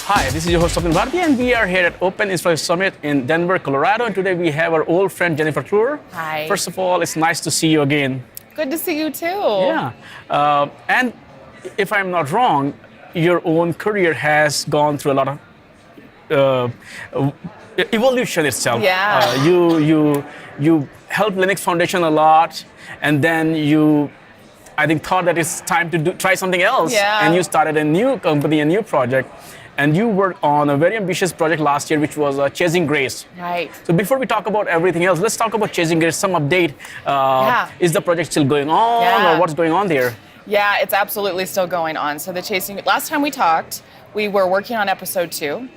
Hi, this is your host Swapnil Bhartiya, and we are here at Open Infrastructure Summit in Denver, Colorado. And today we have our old friend Jennifer Cloer. Hi. First of all, it's nice to see you again. Good to see you too. Yeah. And if I'm not wrong, your own career has gone through a lot of evolution itself. Yeah. You helped Linux Foundation a lot, and then you, I think, thought that it's time to try something else. Yeah. And you started a new company, a new project, and you worked on a very ambitious project last year, which was Chasing Grace. Right. So before we talk about everything else, let's talk about Chasing Grace. Some update. Is the project still going on, or what's going on there? Yeah, it's absolutely still going on. So last time we talked, we were working on episode 2,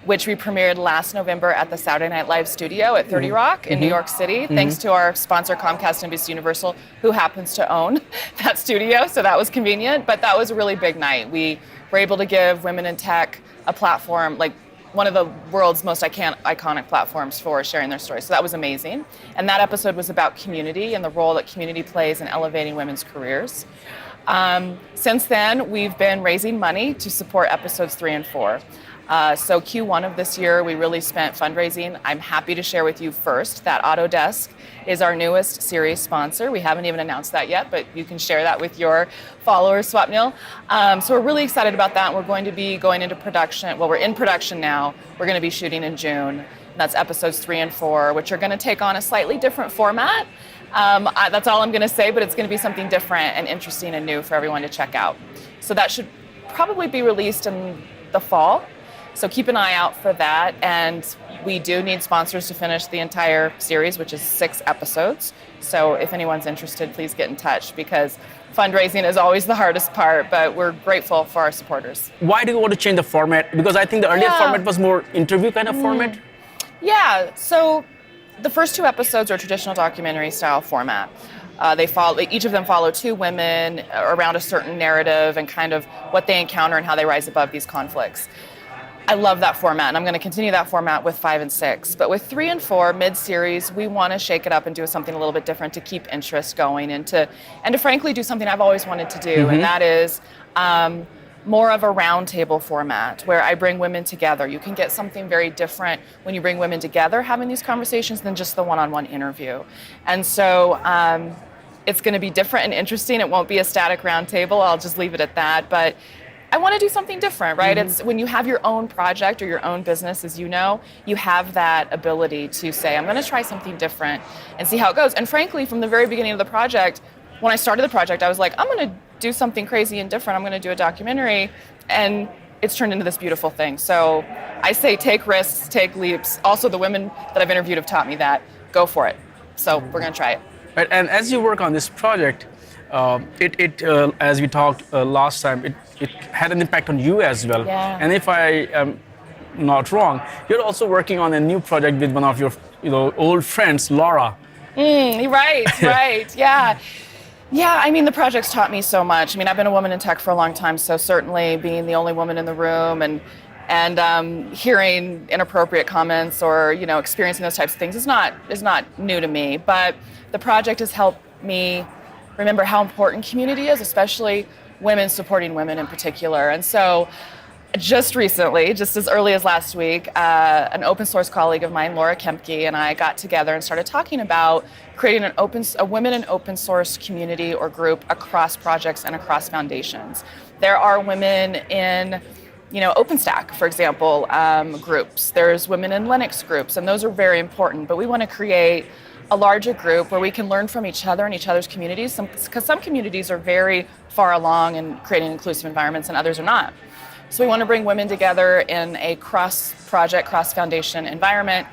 which we premiered last November at the Saturday Night Live studio at 30 Rock in New York City, thanks to our sponsor Comcast and NBC Universal, who happens to own that studio, so that was convenient. But that was a really big night. We were able to give women in tech a platform, like one of the world's most iconic platforms for sharing their stories. So that was amazing. And that episode was about community and the role that community plays in elevating women's careers. Since then, we've been raising money to support episodes 3 and 4. So Q1 of this year, we really spent fundraising. I'm happy to share with you first that Autodesk is our newest series sponsor. We haven't even announced that yet, but you can share that with your followers, Swapnil. So we're really excited about that. We're going to be going into production. Well, we're in production now. We're going to be shooting in June. That's episodes 3 and 4, which are going to take on a slightly different format. That's all I'm going to say, but it's going to be something different and interesting and new for everyone to check out. So that should probably be released in the fall. So keep an eye out for that. And we do need sponsors to finish the entire series, which is 6 episodes. So if anyone's interested, please get in touch, because fundraising is always the hardest part, but we're grateful for our supporters. Why do you want to change the format? Because I think the earlier format was more interview kind of format. Yeah, so the first 2 episodes are traditional documentary style format. Each of them follow 2 women around a certain narrative and kind of what they encounter and how they rise above these conflicts. I love that format, and I'm going to continue that format with 5 and 6. But with 3 and 4, mid-series, we want to shake it up and do something a little bit different to keep interest going and to frankly do something I've always wanted to do, and that is more of a roundtable format where I bring women together. You can get something very different when you bring women together having these conversations than just the one-on-one interview. And so it's going to be different and interesting. It won't be a static roundtable. I'll just leave it at that. But I want to do something different, right? It's when you have your own project or your own business, as you know, you have that ability to say, I'm going to try something different and see how it goes. And frankly, from the very beginning of the project, when I started the project, I was like, I'm going to do something crazy and different. I'm going to do a documentary. And it's turned into this beautiful thing. So I say take risks, take leaps. Also, the women that I've interviewed have taught me that. Go for it. So we're going to try it. Right, and as you work on this project, as we talked last time, it had an impact on you as well. Yeah. And if I am not wrong, you're also working on a new project with one of your old friends, Laura. Right, yeah. Yeah, I mean, the project's taught me so much. I mean, I've been a woman in tech for a long time, so certainly being the only woman in the room and hearing inappropriate comments or, experiencing those types of things is not new to me. But the project has helped me remember how important community is, especially women supporting women in particular. And so just recently, just as early as last week, an open source colleague of mine, Laura Kempke, and I got together and started talking about creating a women in open source community or group across projects and across foundations. There are women in OpenStack, for example, groups. There's women in Linux groups, and those are very important. But we want to create a larger group where we can learn from each other and each other's communities, because some communities are very far along in creating inclusive environments and others are not. So we want to bring women together in a cross-project, cross-foundation environment.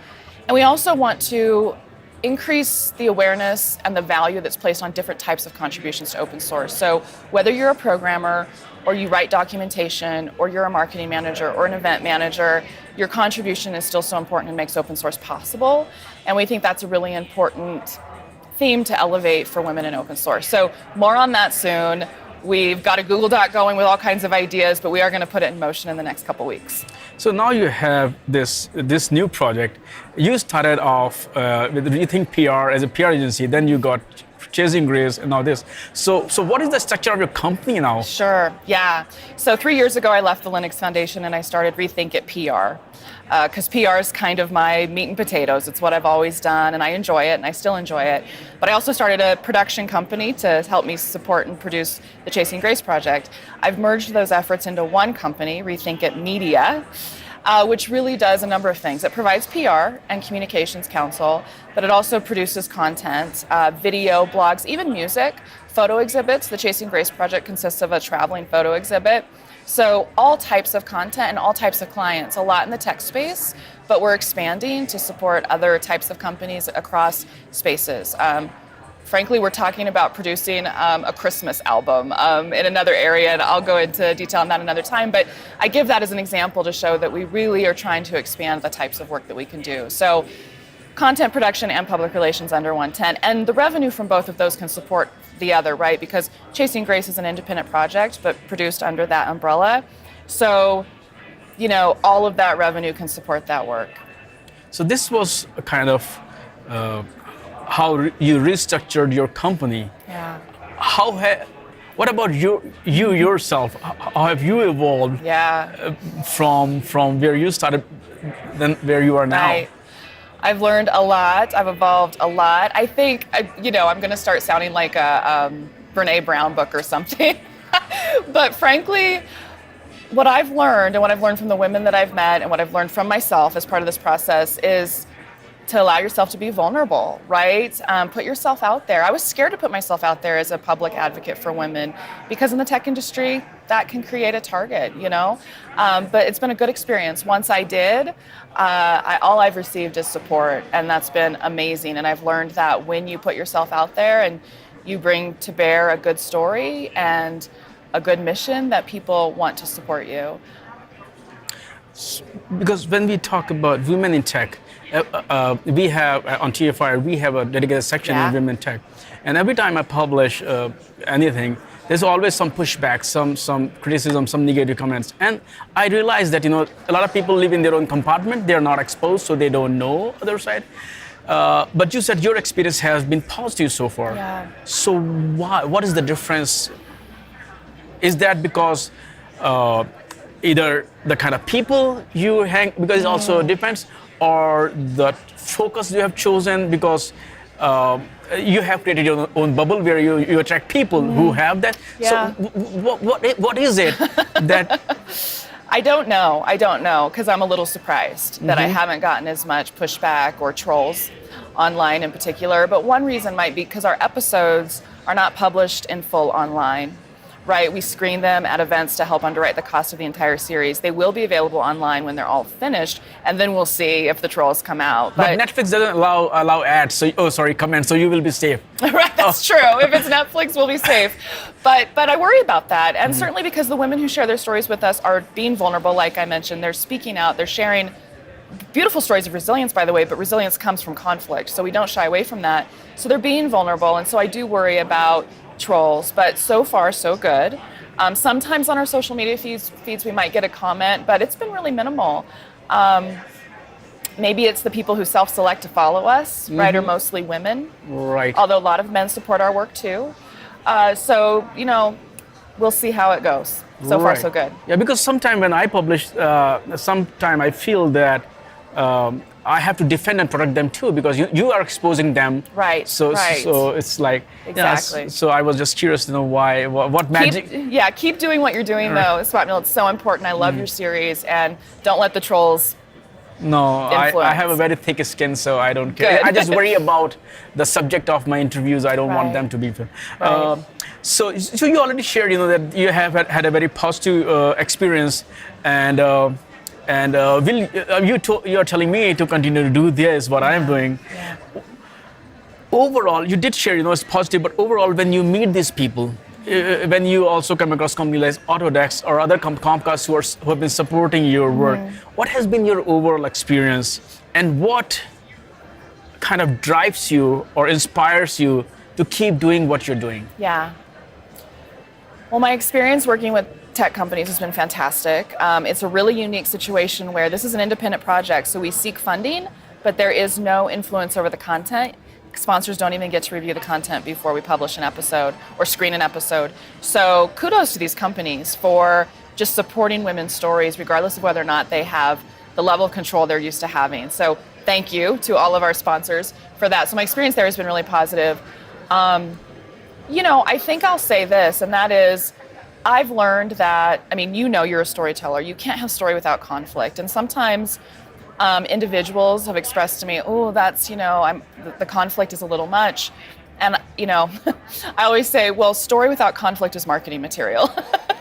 And we also want to increase the awareness and the value that's placed on different types of contributions to open source. So whether you're a programmer or you write documentation or you're a marketing manager or an event manager, your contribution is still so important and makes open source possible. And we think that's a really important theme to elevate for women in open source. So more on that soon. We've got a Google Doc going with all kinds of ideas, but we are going to put it in motion in the next couple weeks. So now you have this new project. You started off with reTHINKit as a PR agency, then you got Chasing Grace and all this. So what is the structure of your company now? Sure, yeah. So 3 years ago, I left the Linux Foundation and I started reTHINKit PR. Because PR is kind of my meat and potatoes. It's what I've always done, and I enjoy it, and I still enjoy it. But I also started a production company to help me support and produce the Chasing Grace project. I've merged those efforts into one company, reTHINKit Media, which really does a number of things. It provides PR and communications counsel, but it also produces content, video, blogs, even music, photo exhibits. The Chasing Grace project consists of a traveling photo exhibit. So all types of content and all types of clients, a lot in the tech space, but we're expanding to support other types of companies across spaces. Frankly, we're talking about producing a Christmas album in another area, and I'll go into detail on that another time, but I give that as an example to show that we really are trying to expand the types of work that we can do. So content production and public relations under one tent, and the revenue from both of those can support the other, right? Because Chasing Grace is an independent project, but produced under that umbrella. So, all of that revenue can support that work. So this was a kind of how you restructured your company. Yeah. What about you yourself? How have you evolved? Yeah. From where you started, than where you are now? Right. I've learned a lot. I've evolved a lot. I think, I'm going to start sounding like a Brene Brown book or something. But frankly, what I've learned and what I've learned from the women that I've met and what I've learned from myself as part of this process is to allow yourself to be vulnerable, right? Put yourself out there. I was scared to put myself out there as a public advocate for women because in the tech industry, that can create a target, But it's been a good experience. Once I did, all I've received is support, and that's been amazing. And I've learned that when you put yourself out there and you bring to bear a good story and a good mission, that people want to support you. Because when we talk about women in tech, we have on TFiR, we have a dedicated section in women tech. And every time I publish anything, there's always some pushback, some criticism, some negative comments. And I realize that, a lot of people live in their own compartment. They're not exposed, so they don't know other side. But you said your experience has been positive so far. Yeah. So what is the difference? Is that because either the kind of people you hang, because it also depends, or the focus you have chosen because you have created your own bubble where you attract people who have that. Yeah. So what is it that... I don't know, because I'm a little surprised that I haven't gotten as much pushback or trolls online in particular. But one reason might be because our episodes are not published in full online. Right, we screen them at events to help underwrite the cost of the entire series. They will be available online when they're all finished, and then we'll see if the trolls come out. But Netflix doesn't allow ads, comments, so you will be safe. Right, that's true. If it's Netflix, we'll be safe. But I worry about that, and certainly because the women who share their stories with us are being vulnerable, like I mentioned. They're speaking out, they're sharing beautiful stories of resilience, by the way, but resilience comes from conflict, so we don't shy away from that. So they're being vulnerable, and so I do worry about trolls, but so far so good. Sometimes on our social media feeds we might get a comment, but it's been really minimal. Maybe it's the people who self-select to follow us, right, are mostly women. Right. Although a lot of men support our work too. So, we'll see how it goes. So far so good. Yeah, because sometimes when I publish, sometimes I feel that I have to defend and protect them too, because you are exposing them. Right. So it's like exactly. So I was just curious to know what magic. Keep doing what you're doing though, Swapnil. It's so important. I love your series, and don't let the trolls. No, I have a very thick skin, so I don't care. Good. I just worry about the subject of my interviews. I don't want them to be. Right. So you already shared, that you have had a very positive experience, and you're telling me to continue to do this, what I am doing. Yeah. Overall, you did share, it's positive, but overall, when you meet these people, when you also come across companies like Autodesk or other Comcast who have been supporting your work, what has been your overall experience, and what kind of drives you or inspires you to keep doing what you're doing? Yeah. Well, my experience working with tech companies has been fantastic. It's a really unique situation where this is an independent project, so we seek funding, but there is no influence over the content. sponsors don't even get to review the content before we publish an episode or screen an episode. So kudos to these companies for just supporting women's stories, regardless of whether or not they have the level of control they're used to having. So thank you to all of our sponsors for that. So my experience there has been really positive. I think I'll say this, and that is, I've learned that, you're a storyteller. You can't have story without conflict. And sometimes individuals have expressed to me, oh, that's, the conflict is a little much. And, I always say, well, story without conflict is marketing material.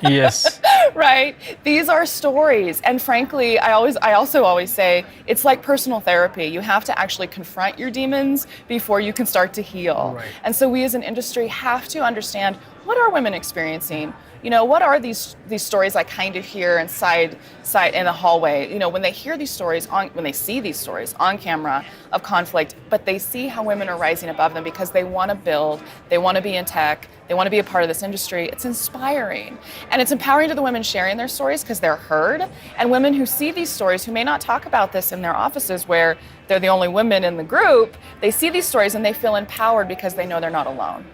Yes. Right? These are stories. And frankly, I also always say, it's like personal therapy. You have to actually confront your demons before you can start to heal. Right. And so we as an industry have to understand, what are women experiencing? What are these stories I kind of hear inside in the hallway? When they hear these stories, when they see these stories on camera of conflict, but they see how women are rising above them because they want to build, they want to be in tech, they want to be a part of this industry. It's inspiring. And it's empowering to the women sharing their stories because they're heard. And women who see these stories, who may not talk about this in their offices where they're the only women in the group, they see these stories and they feel empowered because they know they're not alone.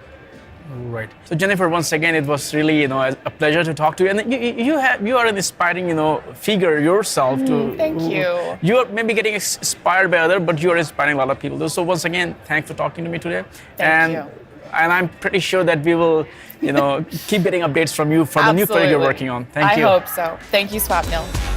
Right. So Jennifer, once again, it was really, a pleasure to talk to you. And you are an inspiring, figure yourself. Thank you. You are maybe getting inspired by others, but you are inspiring a lot of people. So once again, thanks for talking to me today. Thank you. And I'm pretty sure that we will, keep getting updates from you for the new project you're working on. Thank you. I hope so. Thank you, Swapnil.